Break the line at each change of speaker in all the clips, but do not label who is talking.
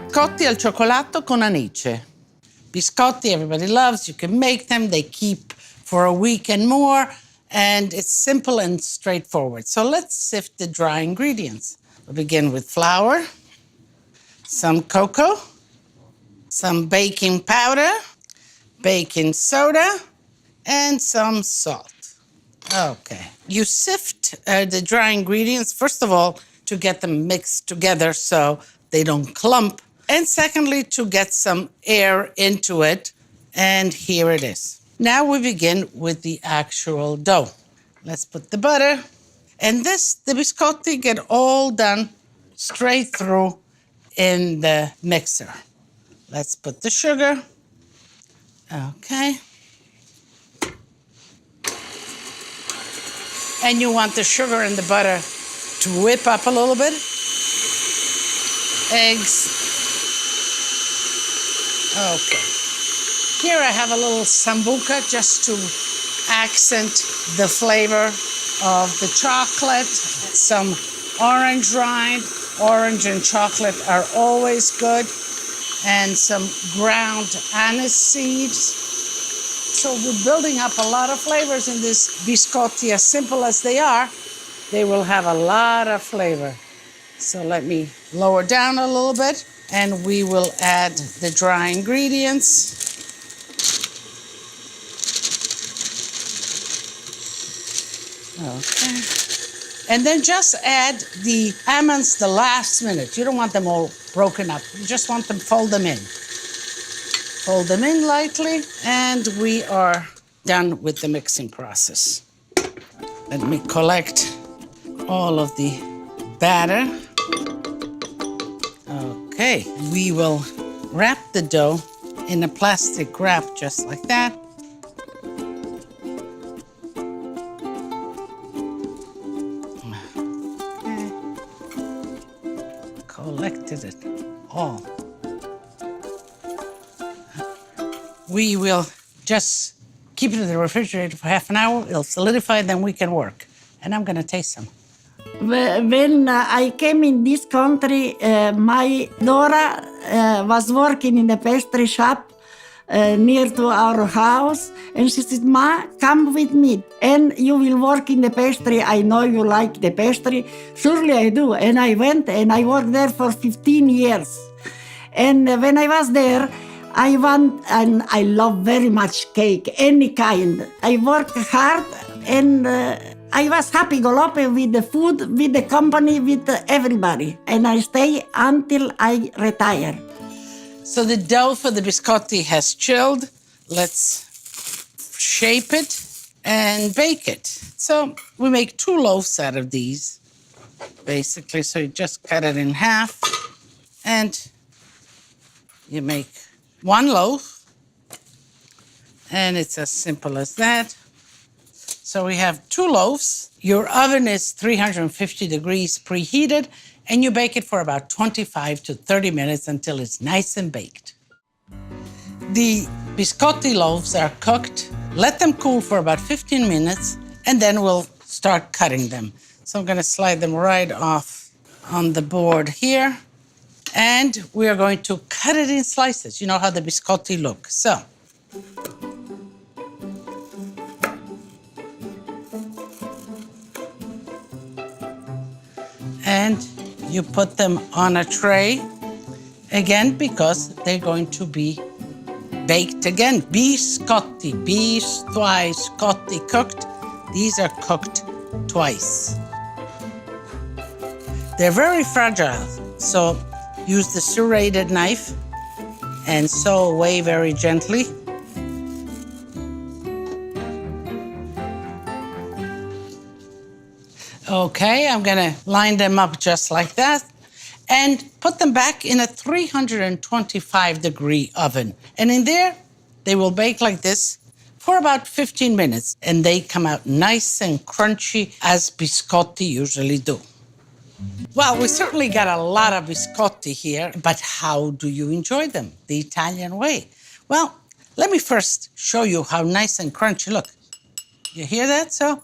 Biscotti al cioccolato con anice. Biscotti, everybody loves. You can make them. They keep for a week and more. And it's simple and straightforward. So let's sift the dry ingredients. We'll begin with flour, some cocoa, some baking powder, baking soda, and some salt. Okay. You sift the dry ingredients, first of all, to get them mixed together so they don't clump. And secondly, to get some air into it. And here it is. Now we begin with the actual dough. Let's put the butter. And the biscotti get all done straight through in the mixer. Let's put the sugar. Okay. And you want the sugar and the butter to whip up a little bit. Eggs. Okay. Here I have a little sambuca just to accent the flavor of the chocolate. Some orange rind. Orange and chocolate are always good. And some ground anise seeds. So we're building up a lot of flavors in this biscotti. As simple as they are, they will have a lot of flavor. So let me lower down a little bit, and we will add the dry ingredients. Okay. And then just add the almonds the last minute. You don't want them all broken up. You just want them, fold them in. Fold them in lightly, and we are done with the mixing process. Let me collect all of the batter. Okay, we will wrap the dough in a plastic wrap just like that. Okay. Collected it all. We will just keep it in the refrigerator for half an hour. It'll solidify, then we can work. And I'm going to taste some.
When I came in this country, my daughter was working in a pastry shop near to our house. And she said, "Ma, come with me. And you will work in the pastry. I know you like the pastry." Surely I do. And I went and I worked there for 15 years. And when I was there, I want, and I love very much cake, any kind. I work hard, and I was happy-go-lucky with the food, with the company, with everybody. And I stay until I retire.
So the dough for the biscotti has chilled. Let's shape it and bake it. So we make 2 loaves out of these, basically. So you just cut it in half, and you make 1 loaf, and it's as simple as that. So we have 2 loaves. Your oven is 350 degrees preheated, and you bake it for about 25 to 30 minutes until it's nice and baked. The biscotti loaves are cooked. Let them cool for about 15 minutes, and then we'll start cutting them. So I'm going to slide them right off on the board here. And we are going to cut it in slices. You know how the biscotti look. So, and you put them on a tray, again, because they're going to be baked again. Biscotti, bis, twice, cotti, cooked. These are cooked twice. They're very fragile, so use the serrated knife and sew away very gently. Okay, I'm gonna line them up just like that and put them back in a 325-degree oven. And in there, they will bake like this for about 15 minutes, and they come out nice and crunchy as biscotti usually do. Well, we certainly got a lot of biscotti here, but how do you enjoy them the Italian way? Well, let me first show you how nice and crunchy. Look, you hear that? So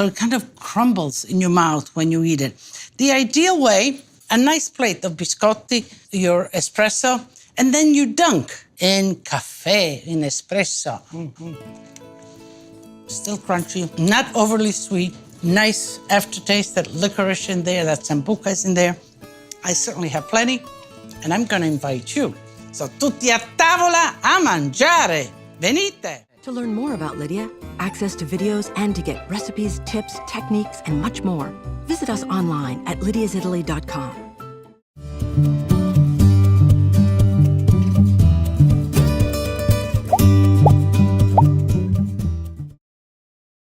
it kind of crumbles in your mouth when you eat it. The ideal way a nice plate of biscotti, your espresso, and then you dunk in cafe, in espresso. Still crunchy, not overly sweet, nice aftertaste, that licorice in there, that sambuca is in there. I certainly have plenty, and I'm gonna invite you. So tutti a tavola a mangiare. Venite.
To learn more about Lidia, access to videos, and to get recipes, tips, techniques, and much more, visit us online at lidiasitaly.com.